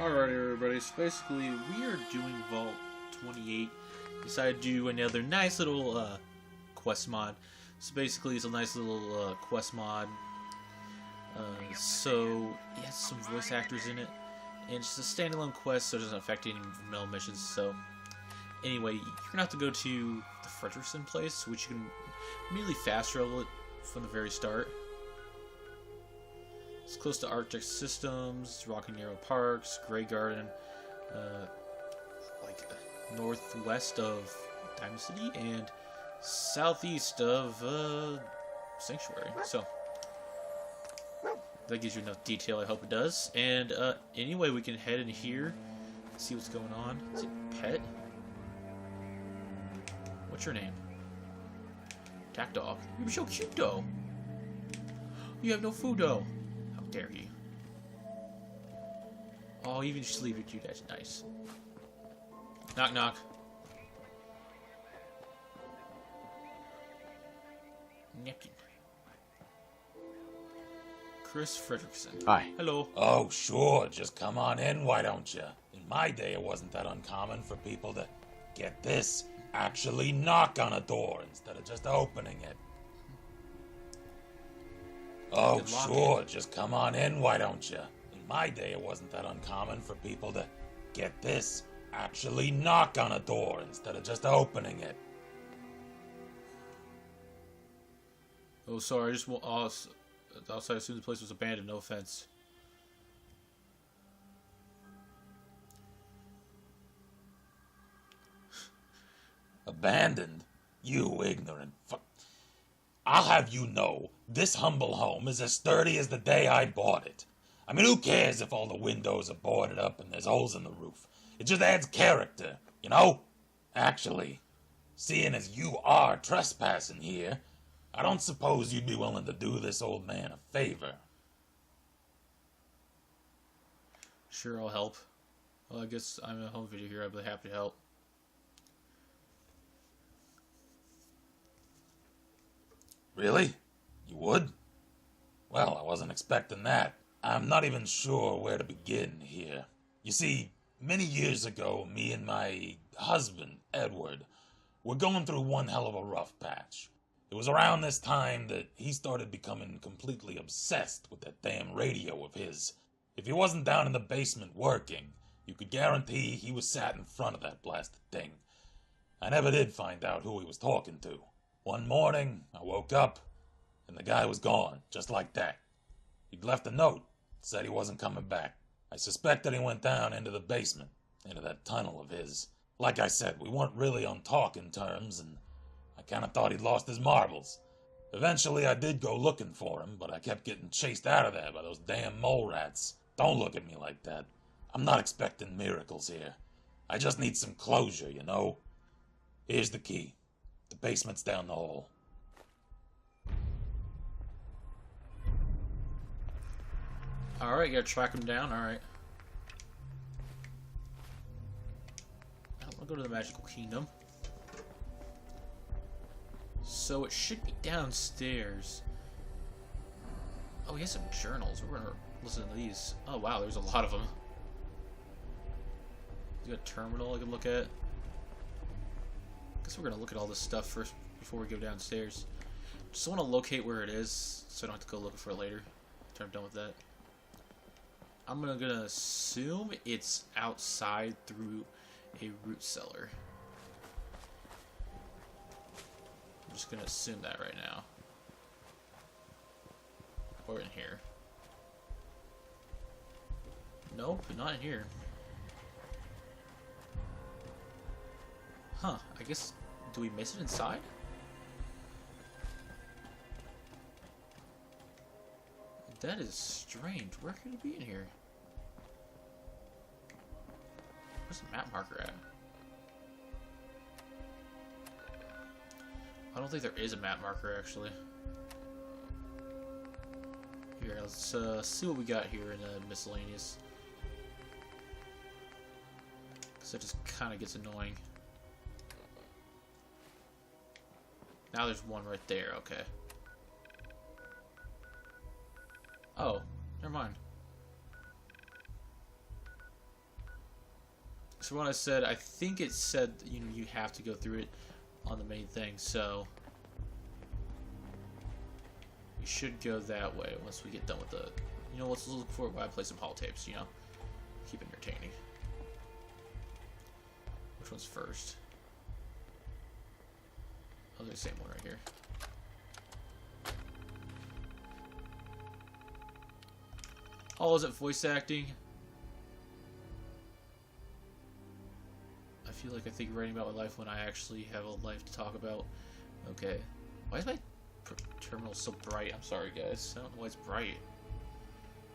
Alright everybody, so basically we are doing Vault 28. Decided to do another nice little quest mod. So basically it's a nice little quest mod. So it has some voice actors in it. And it's a standalone quest so it doesn't affect any vanilla missions. So anyway, you're going to have to go to the Frederickson place, which you can immediately fast travel it from the very start. It's close to Arctic Systems, Rocky Narrow Parks, Grey Garden, like northwest of Diamond City and southeast of Sanctuary. So that gives you enough detail, I hope it does. And anyway, we can head in here, see what's going on. Is it Pet? What's your name? Attack Dog. You're so cute though. You have no food though. How dare you? Oh, even sleep with you, that's nice. Knock knock. Napkin. Chris Frederickson. Hi. Hello. Oh, sure. Just come on in, why don't you? In my day, it wasn't that uncommon for people to, get this, actually knock on a door instead of just opening it. Oh, sure. Just come on in, why don't you? In my day, it wasn't that uncommon for people to, get this, actually knock on a door instead of just opening it. Oh, sorry. I just outside. I assumed the place was abandoned. No offense. Abandoned? You ignorant fuck. I'll have you know, this humble home is as sturdy as the day I bought it. I mean, who cares if all the windows are boarded up and there's holes in the roof? It just adds character, you know? Actually, seeing as you are trespassing here, I don't suppose you'd be willing to do this old man a favor. Sure, I'll help. Well, I guess I'm in a home video here. I'd be happy to help. Really? You would? Well, I wasn't expecting that. I'm not even sure where to begin here. You see, many years ago, me and my husband, Edward, were going through one hell of a rough patch. It was around this time that he started becoming completely obsessed with that damn radio of his. If he wasn't down in the basement working, you could guarantee he was sat in front of that blasted thing. I never did find out who he was talking to. One morning, I woke up, and the guy was gone, just like that. He'd left a note, said he wasn't coming back. I suspected he went down into the basement, into that tunnel of his. Like I said, we weren't really on talking terms, and I kind of thought he'd lost his marbles. Eventually, I did go looking for him, but I kept getting chased out of there by those damn mole rats. Don't look at me like that. I'm not expecting miracles here. I just need some closure, you know? Here's the key. The basement's down the hall. Alright, you gotta track him down. Alright. I'm gonna go to the Magical Kingdom. So it should be downstairs. Oh, he has some journals. We're gonna listen to these. Oh, wow, there's a lot of them. Is there a terminal I can look at? Guess we're gonna look at all this stuff first before we go downstairs. Just want to locate where it is so I don't have to go looking for it later after I'm done with that. I'm gonna assume it's outside through a root cellar. I'm just gonna assume that right now. Or in here. Nope, not in here. Huh, I guess, do we miss it inside? That is strange. Where could it be in here? Where's the map marker at? I don't think there is a map marker, actually. Here, let's see what we got here in the miscellaneous. Because that just kind of gets annoying. Now there's one right there, okay. Oh, never mind. So when I said, I think it said you have to go through it on the main thing. So we should go that way once we get done with the. Let's look for why I play some holotapes. Keep it entertaining. Which one's first? Oh, the same one right here. Oh, is it voice acting? I feel like I think writing about my life when I actually have a life to talk about. Okay. Why is my terminal so bright? I'm sorry, guys. I don't know why it's bright.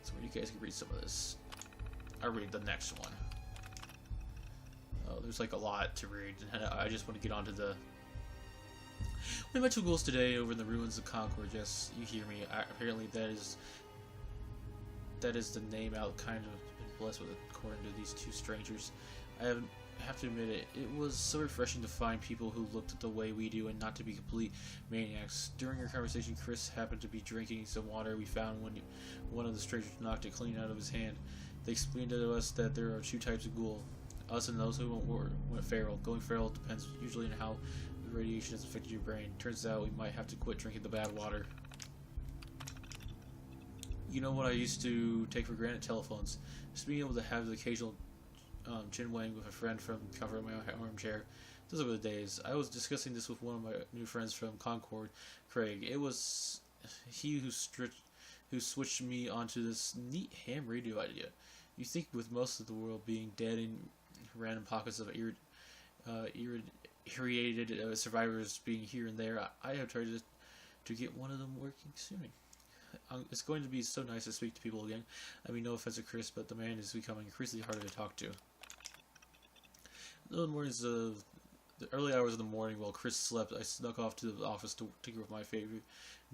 So you guys can read some of this. I'll read the next one. Oh, there's like a lot to read, and I just want to get on to the... We met two ghouls today over in the ruins of Concord. Yes, you hear me. Apparently that is the name out kind of been blessed with according to these two strangers. I have to admit it was so refreshing to find people who looked the way we do and not to be complete maniacs. During our conversation, Chris happened to be drinking some water we found when one of the strangers knocked it clean out of his hand. They explained to us that there are two types of ghoul. Us and those who went feral. Going feral depends usually on how the radiation has affected your brain. Turns out we might have to quit drinking the bad water. You know what I used to take for granted? Telephones. Just being able to have the occasional chin-wang with a friend from comfort of my armchair. Those were the days. I was discussing this with one of my new friends from Concord, Craig. It was he who switched me onto this neat ham radio idea. You think with most of the world being dead and random pockets of irradiated survivors being here and there, I have tried to get one of them working soon. It's going to be so nice to speak to people again. I mean, no offense to Chris, but the man is becoming increasingly harder to talk to. In the mornings the early hours of the morning, while Chris slept, I snuck off to the office to tinker with my favorite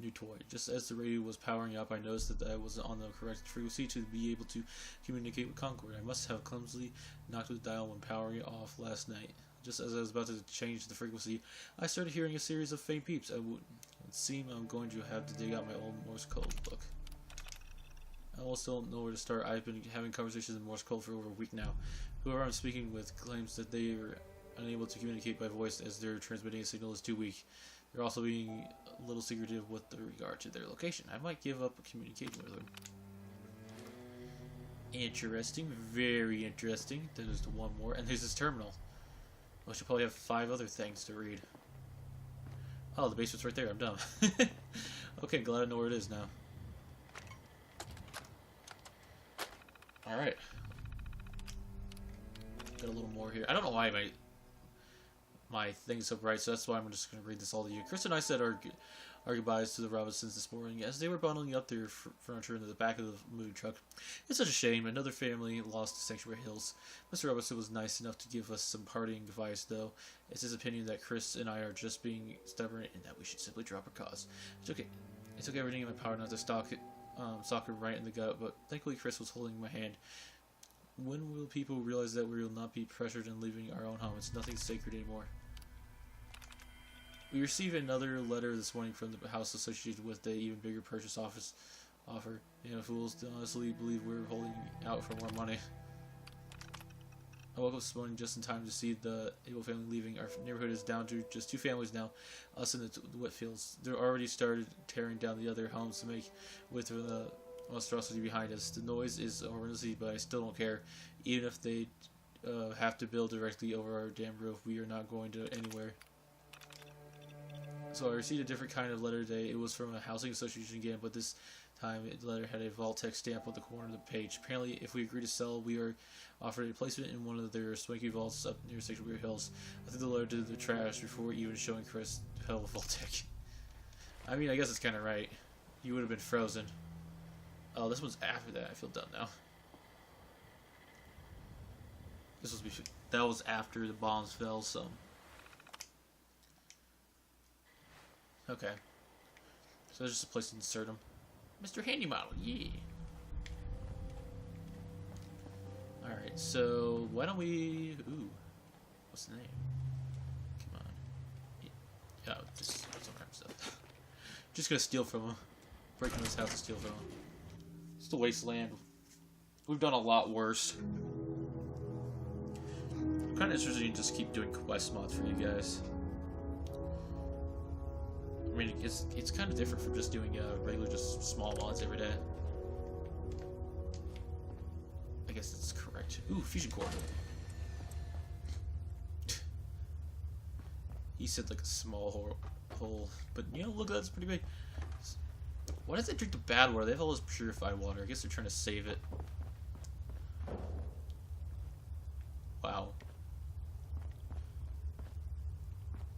new toy. Just as the radio was powering up, I noticed that I wasn't on the correct frequency to be able to communicate with Concord. I must have clumsily knocked the dial when powering it off last night. Just as I was about to change the frequency, I started hearing a series of faint peeps. It seemed I'm going to have to dig out my old Morse code book. I also don't know where to start. I've been having conversations in Morse code for over a week now. Whoever I'm speaking with claims that they are unable to communicate by voice as their transmitting signal is too weak. They're also being a little secretive with regard to their location. I might give up communicating with them. Interesting. Very interesting. There's one more. And there's this terminal. I should probably have 5 other things to read. Oh, the basement's right there. I'm dumb. Okay, glad I know where it is now. Alright. Got a little more here. I don't know why my thing's so bright, so that's why I'm just going to read this all to you. Chris and I said our goodbyes to the Robinsons this morning as they were bundling up their furniture into the back of the moving truck. It's such a shame. Another family lost to Sanctuary Hills. Mr. Robinson was nice enough to give us some parting advice, though. It's his opinion that Chris and I are just being stubborn and that we should simply drop our cause. It's okay. It took everything in my power not to sock him right in the gut, but thankfully Chris was holding my hand. When will people realize that we will not be pressured in leaving our own home? It's nothing sacred anymore. We received another letter this morning from the house associated with the even bigger purchase offer. Fools honestly believe we're holding out for more money. I woke up this morning just in time to see the Abel family leaving. Our neighborhood is down to just 2 families now, us and the Whitfields. They're already started tearing down the other homes to make way for the monstrosity behind us. The noise is horrendously, but I still don't care. Even if they have to build directly over our damn roof, we are not going to anywhere. So I received a different kind of letter today. It was from a housing association again, but this time the letter had a Vault-Tec stamp on the corner of the page. Apparently, if we agree to sell, we are offered a placement in one of their swanky vaults up near Sanctuary Hills. I threw the letter to the trash before even showing Chris the hell of Vault-Tec. I mean, I guess it's kind of right. You would have been frozen. Oh, this one's after that. I feel dumb now. That was after the bombs fell, so... Okay. So there's just a place to insert them. Mr. Handy Model, yeah. Alright, so why don't we... Ooh. What's the name? Come on. Yeah, just some random stuff. Just gonna steal from him. Break into his house and steal from him. It's the wasteland. We've done a lot worse. kind of interested in just keep doing quest mods for you guys. I mean, it's kind of different from just doing regular, just small mods every day. I guess that's correct. Ooh, fusion core. He said like a small hole, but you know, look, that's pretty big. Why does they drink the bad water? They have all this purified water. I guess they're trying to save it. Wow.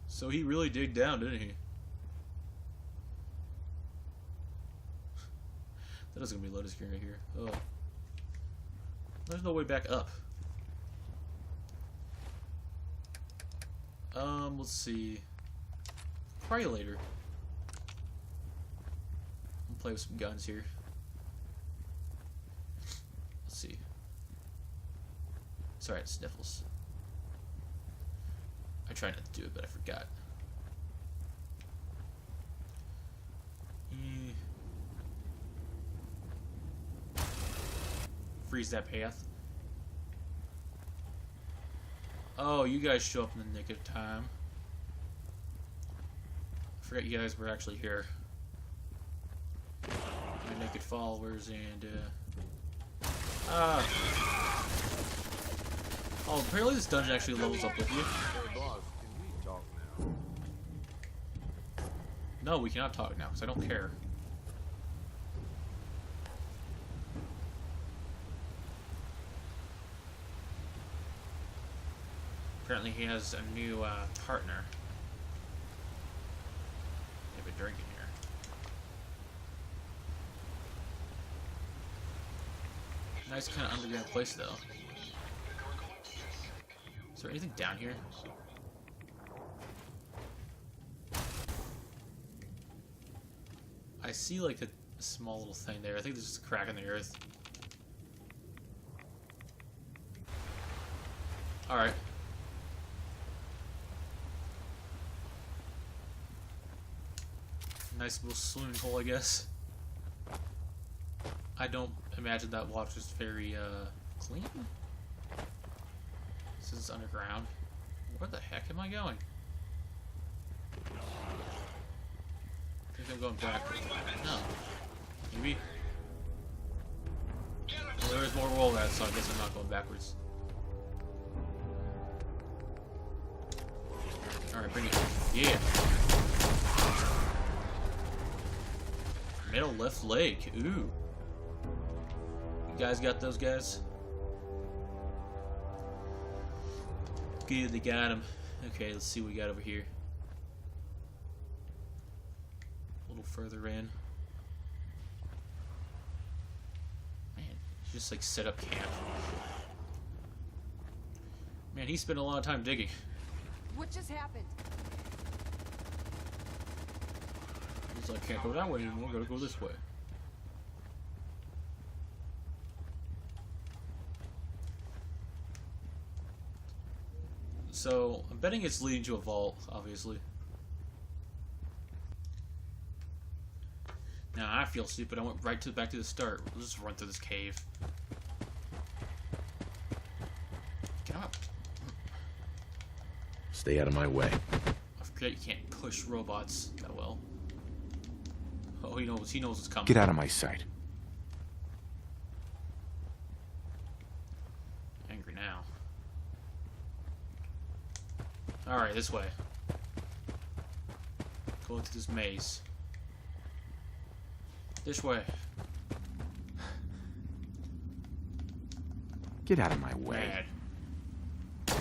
So he really digged down, didn't he? That is gonna be loaded screen right here. Oh. There's no way back up. Let's see. Cryolator. I'll play with some guns here. Let's see. Sorry, it's sniffles. I tried not to do it, but I forgot. Freeze that path. Oh, you guys show up in the nick of time. I forgot you guys were actually here. My naked followers and oh, apparently this dungeon actually levels up with you. Hey boss, can we talk now? No, we cannot talk now because I don't care. Apparently he has a new partner. They've been drinking here. Nice kind of underground place though. Is there anything down here? I see like a small little thing there. I think there's just a crack in the earth. Alright. Nice little swimming hole, I guess. I don't imagine that water is very clean. This is underground. Where the heck am I going? I think I'm going back. No. Maybe. Well, there is more roll that, so I guess I'm not going backwards. Alright, bring it. Yeah. Middle left leg. Ooh. You guys got those guys? Good, they got him. Okay, let's see what we got over here. A little further in. Man, just like set up camp. Man, he spent a lot of time digging. What just happened? He's like, can't go that way anymore, gotta go this way. So, I'm betting it's leading to a vault, obviously. Now, I feel stupid, I went right back to the start. Let's just run through this cave. Get up. Stay out of my way. I forget you can't push robots that well. Oh, he knows it's coming. Get out of my sight. Angry now. Alright, this way. Go into this maze. This way. Get out of my way. Bad.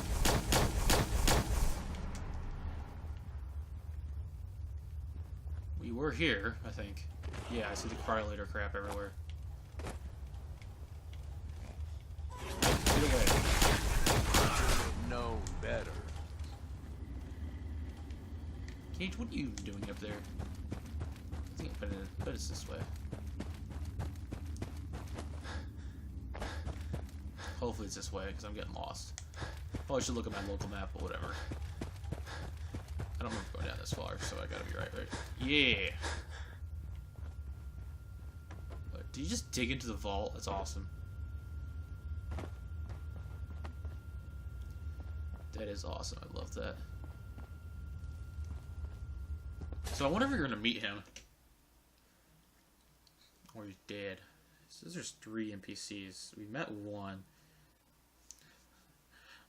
We were here, I think. Yeah, I see the cryolator crap everywhere. Get away. Know better. Cage, what are you doing up there? I think I bet it's this way. Hopefully it's this way, because I'm getting lost. Probably should look at my local map, but whatever. I don't remember going down this far, so I gotta be right? Yeah! What, did you just dig into the vault? That's awesome. That is awesome. I love that. So I wonder if you're going to meet him. Or he's dead. So there's 3 NPCs. We met 1.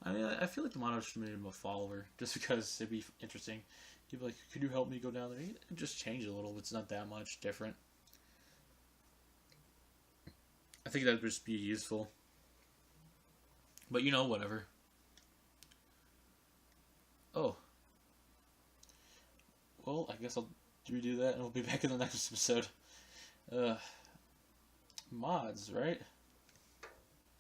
I mean, I feel like the motto should have made him a follower. Just because it'd be interesting. He'd be like, could you help me go down there? He'd just change it a little. It's not that much different. I think that would just be useful. But you know, whatever. Oh. Well, I guess I'll redo that and we'll be back in the next episode. Mods, right?